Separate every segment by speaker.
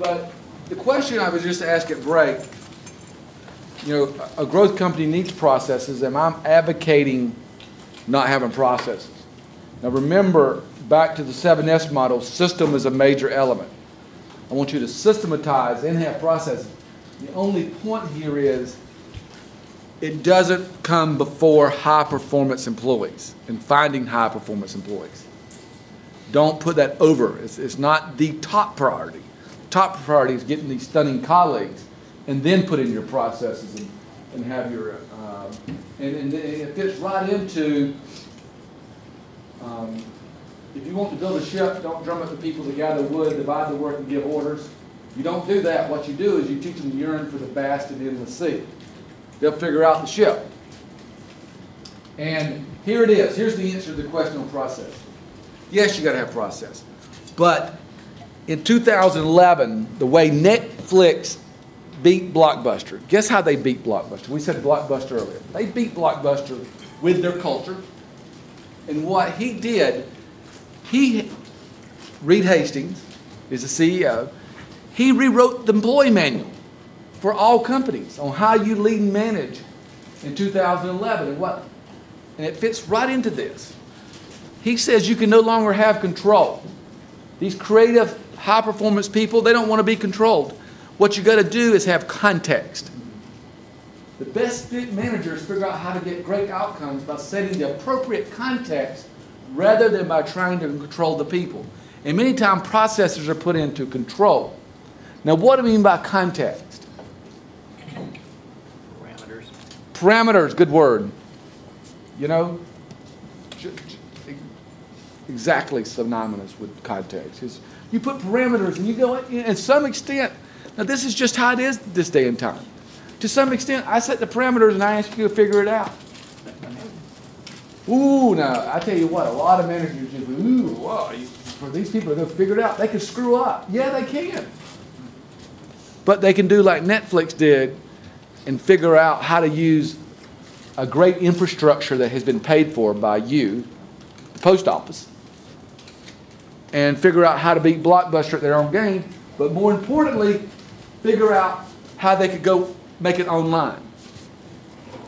Speaker 1: But the question I was just asked at break, you know, a growth company needs processes, and I'm advocating not having processes. Now remember, back to the 7S model, system is a major element. I want you to systematize and have processes. The only point here is it doesn't come before high-performance employees and finding high-performance employees. Don't put that over. It's not the top priority. Top priority is getting these stunning colleagues and then put in your processes and have your, and it fits right into, if you want to build a ship, don't drum up the people to gather wood, divide the work, and give orders. You don't do that. What you do is you teach them to yearn for the vast and endless sea. They'll figure out the ship. And here it is. Here's the answer to the question on process. Yes, you got to have process. But in 2011, the way Netflix beat Blockbuster, guess how they beat Blockbuster? We said Blockbuster earlier. They beat Blockbuster with their culture. And what he did, Reed Hastings is the CEO, he rewrote the employee manual for all companies on how you lead and manage in 2011. And it fits right into this. He says you can no longer have control. These creative, high-performance people, they don't want to be controlled. What you got to do is have context. The best fit managers figure out how to get great outcomes by setting the appropriate context rather than by trying to control the people. And many times processes are put into control. Now what do I mean by context?
Speaker 2: Parameters.
Speaker 1: Parameters, good word. You know, exactly synonymous with context. You put parameters and you go, and some extent, now this is just how it is this day and time. To some extent, I set the parameters and I ask you to figure it out. Ooh, now, I tell you what, a lot of managers just, ooh, wow, for these people to go figure it out, they can screw up. Yeah, they can. But they can do like Netflix did and figure out how to use a great infrastructure that has been paid for by you, the post office, and figure out how to beat Blockbuster at their own game, but more importantly, figure out how they could go make it online.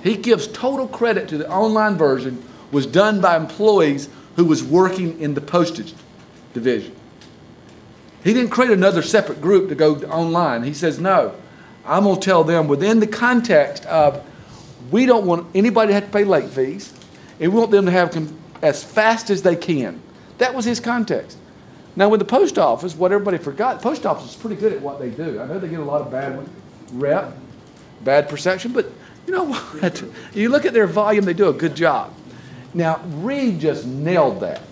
Speaker 1: He gives total credit to the online version was done by employees who was working in the postage division. He didn't create another separate group to go online. He says, no, I'm going to tell them within the context of we don't want anybody to have to pay late fees, and we want them to have as fast as they can. That was his context. Now with the post office, what everybody forgot, the post office is pretty good at what they do. I know they get a lot of bad rep, bad perception, but you know what? You look at their volume, they do a good job. Now, Reed just nailed that.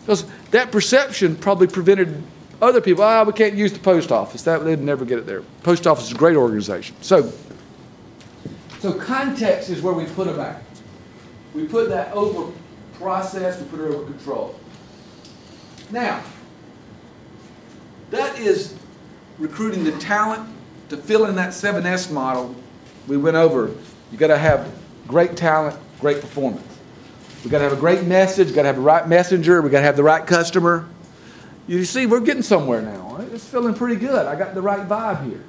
Speaker 1: Because that perception probably prevented other people, we can't use the post office. They'd never get it there. Post office is a great organization. So context is where we put them at. We put that over process, we put it over control. Now, that is recruiting the talent to fill in that 7S model we went over. You got to have great talent, great performance. We got to have a great message, got to have the right messenger, we got to have the right customer. You see, we're getting somewhere now. It's feeling pretty good. I got the right vibe here.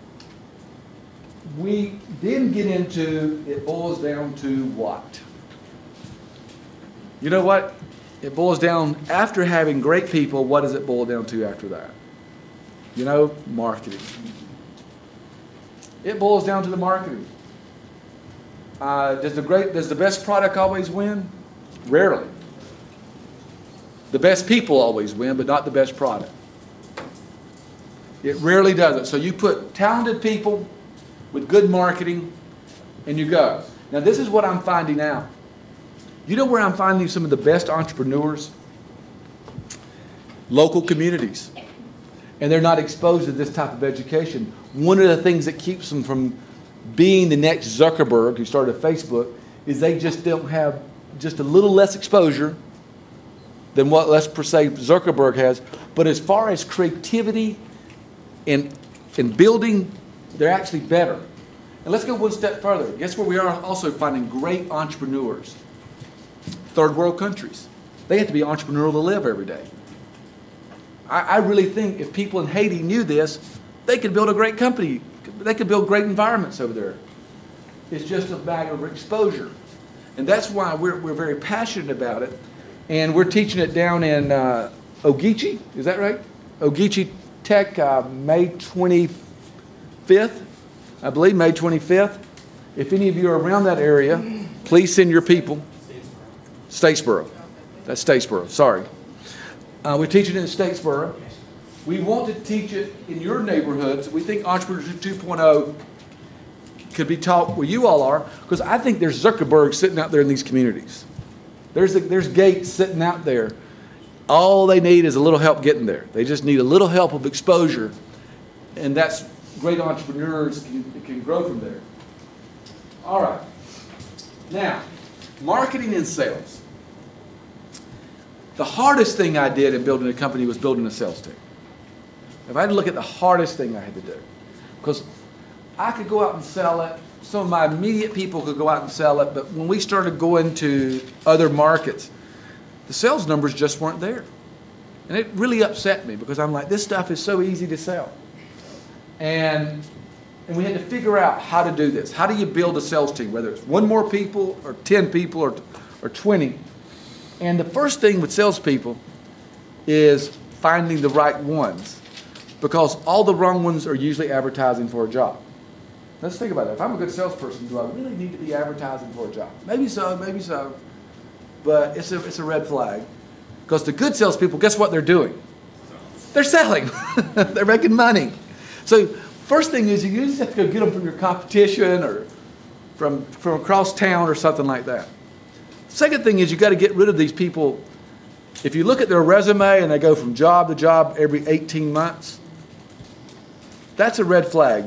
Speaker 1: We then get into, it boils down to what? You know what? It boils down, after having great people, what does it boil down to after that? You know, marketing. It boils down to the marketing. Does the best product always win? Rarely. The best people always win, but not the best product. It rarely doesn't. So you put talented people with good marketing, and you go. Now this is what I'm finding out. You know where I'm finding some of the best entrepreneurs? Local communities. And they're not exposed to this type of education. One of the things that keeps them from being the next Zuckerberg who started Facebook is they just don't have just a little less exposure than what, let's per se, Zuckerberg has. But as far as creativity and building, they're actually better. And let's go one step further. Guess where we are also finding great entrepreneurs? Third world countries. They have to be entrepreneurial to live every day. I really think if people in Haiti knew this, they could build a great company. They could build great environments over there. It's just a matter of exposure. And that's why we're very passionate about it. And we're teaching it down in Ogeechee, is that right? Ogeechee Tech, May 25th, I believe, May 25th. If any of you are around that area, please send your people. Statesboro. That's Statesboro, sorry. We're teaching it in Statesboro. We want to teach it in your neighborhoods. We think Entrepreneurship 2.0 could be taught where you all are, because I think there's Zuckerberg sitting out there in these communities. There's Gates sitting out there. All they need is a little help getting there. They just need a little help of exposure, and that's great entrepreneurs can grow from there. All right. Now, marketing and sales. The hardest thing I did in building a company was building a sales team. If I had to look at the hardest thing I had to do, because I could go out and sell it, some of my immediate people could go out and sell it, but when we started going to other markets, the sales numbers just weren't there. And it really upset me, because I'm like, this stuff is so easy to sell. And we had to figure out how to do this. How do you build a sales team, whether it's one more people or 10 people or 20? And the first thing with salespeople is finding the right ones, because all the wrong ones are usually advertising for a job. Let's think about that. If I'm a good salesperson, do I really need to be advertising for a job? Maybe so, but it's a red flag. Because the good salespeople, guess what they're doing? They're selling. They're making money. So first thing is you just have to go get them from your competition or from across town or something like that. Second thing is you got to get rid of these people. If you look at their resume and they go from job to job every 18 months, that's a red flag,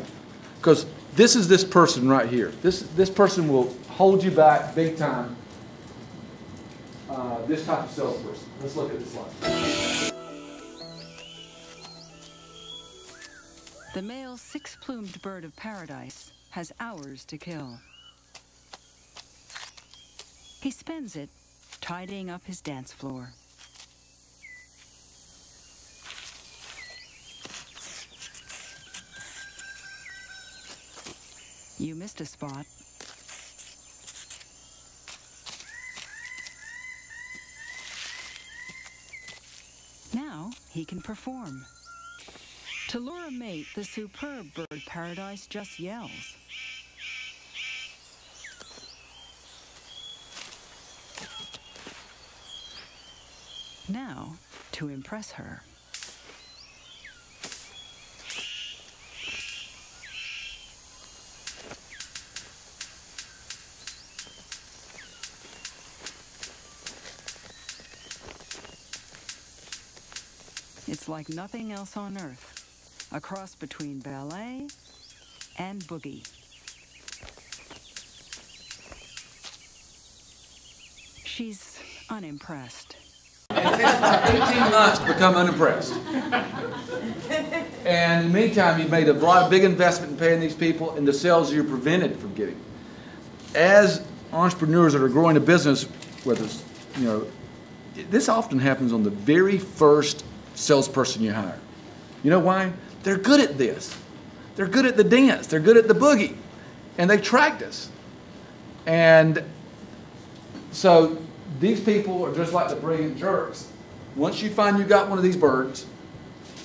Speaker 1: because this is this person right here. This person will hold you back big time. This type of salesperson. Let's look at this slide.
Speaker 2: The male six-plumed bird of paradise has hours to kill. He spends it tidying up his dance floor. You missed a spot. Now he can perform. To lure a mate, the superb bird paradise just yells. Now, to impress her. It's like nothing else on earth, a cross between ballet and boogie. She's unimpressed.
Speaker 1: It takes about 18 months to become unimpressed. And in the meantime, you've made a lot of big investment in paying these people, and the sales you're prevented from getting. As entrepreneurs that are growing a business, whether it's, this often happens on the very first salesperson you hire. You know why? They're good at this. They're good at the dance. They're good at the boogie. And they tracked us. And so these people are just like the brilliant jerks. Once you find you got one of these birds,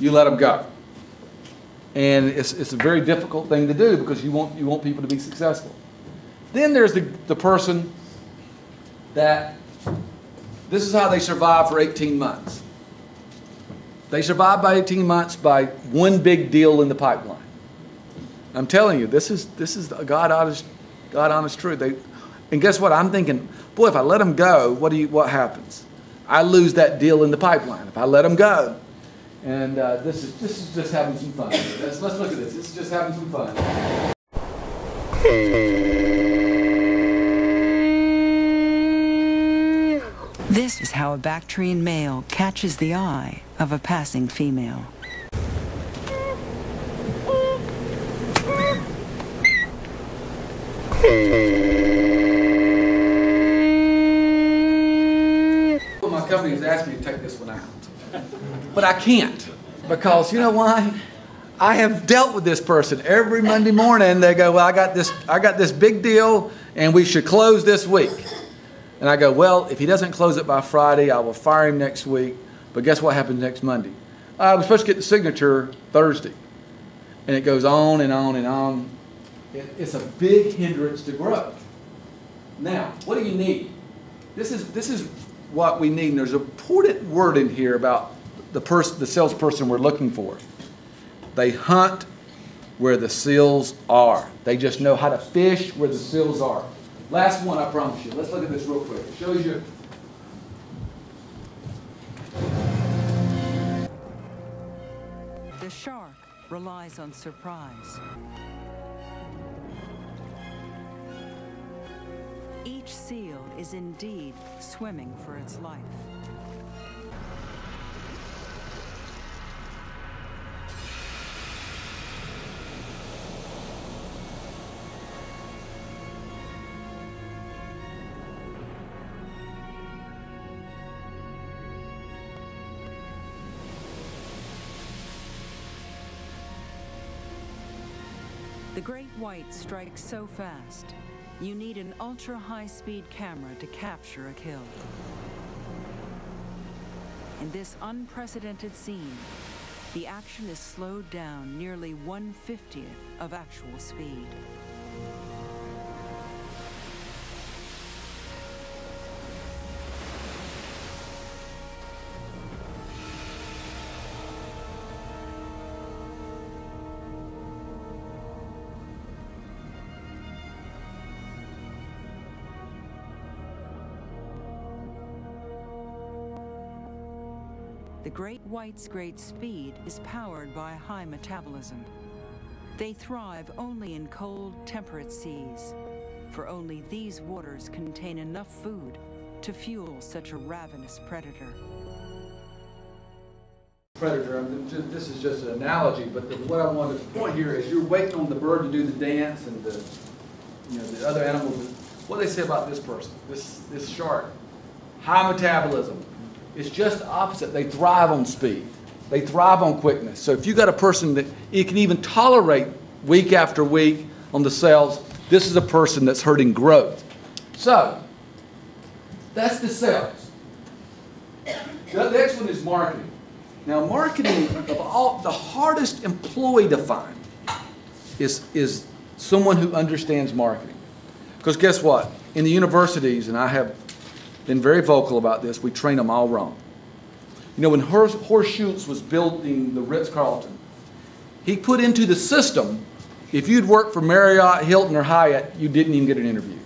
Speaker 1: you let them go. And it's a very difficult thing to do, because you want people to be successful. Then there's the person that this is how they survive for 18 months. They survive by 18 months by one big deal in the pipeline. I'm telling you, this is a God honest truth. And guess what? I'm thinking, boy, if I let them go, what happens? I lose that deal in the pipeline if I let them go. And this is just having some fun. Let's look at this. This is just having some fun.
Speaker 2: This is how a Bactrian male catches the eye of a passing female.
Speaker 1: Well, my company has asked me to take this one out. But I can't, because you know why? I have dealt with this person every Monday morning. They go, well, I got this big deal and we should close this week. And I go, well, if he doesn't close it by Friday, I will fire him next week. But guess what happens next Monday? We're supposed to get the signature Thursday. And it goes on and on and on. It's a big hindrance to growth. Now, what do you need? This is what we need. And there's an important word in here about the salesperson we're looking for. They hunt where the seals are. They just know how to fish where the seals are. Last one, I promise you. Let's look at this real quick. It shows you.
Speaker 2: The shark relies on surprise. Each seal is indeed swimming for its life. The great white strikes so fast, you need an ultra-high-speed camera to capture a kill. In this unprecedented scene, the action is slowed down nearly 1/50th of actual speed. The great white's great speed is powered by high metabolism. They thrive only in cold, temperate seas, for only these waters contain enough food to fuel such a ravenous predator.
Speaker 1: This is just an analogy, but what I wanted to point here is you're waiting on the bird to do the dance and the other animals. What do they say about this person, this shark? High metabolism. It's just the opposite. They thrive on speed. They thrive on quickness. So if you got a person that you can even tolerate week after week on the sales, this is a person that's hurting growth. So that's the sales. The next one is marketing. Now marketing, of all, the hardest employee to find is someone who understands marketing. Because guess what? In the universities, and I have been very vocal about this, we train them all wrong. You know, when Horst Schultz was building the Ritz-Carlton, he put into the system, if you'd worked for Marriott, Hilton, or Hyatt, you didn't even get an interview.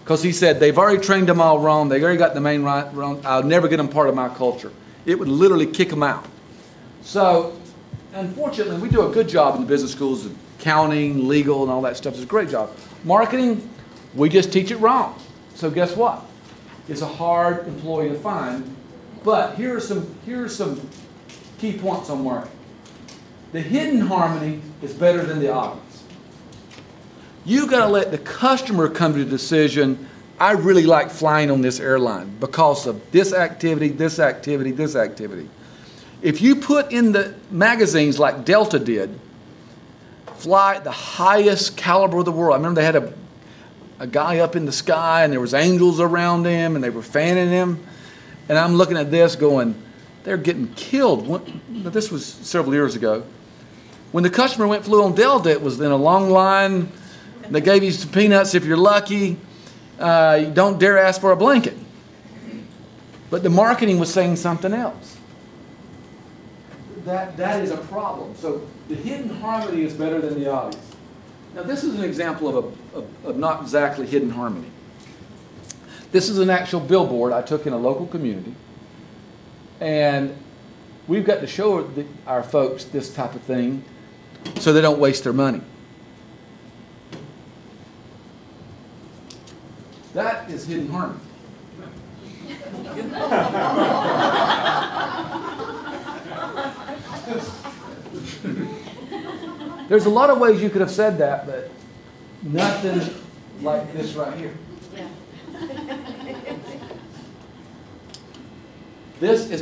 Speaker 1: Because he said, they've already trained them all wrong, they've already got the main wrong, I'll never get them part of my culture. It would literally kick them out. So, unfortunately, we do a good job in the business schools of accounting, legal, and all that stuff. It's a great job. Marketing, we just teach it wrong. So guess what? It's a hard employee to find, but here are some key points on marketing. The hidden harmony is better than the obvious. You got to let the customer come to the decision, I really like flying on this airline because of this activity, this activity, this activity. If you put in the magazines like Delta did, fly at the highest caliber of the world. I remember they had a guy up in the sky and there was angels around him and they were fanning him. And I'm looking at this going, they're getting killed. This was several years ago. When the customer flew on Delta, it was in a long line. They gave you some peanuts if you're lucky. You don't dare ask for a blanket. But the marketing was saying something else. That is a problem. So the hidden harmony is better than the obvious. Now this is an example of not exactly hidden harmony. This is an actual billboard I took in a local community. And we've got to show our folks this type of thing so they don't waste their money. That is hidden harmony. There's a lot of ways you could have said that, but nothing like this right here. This is not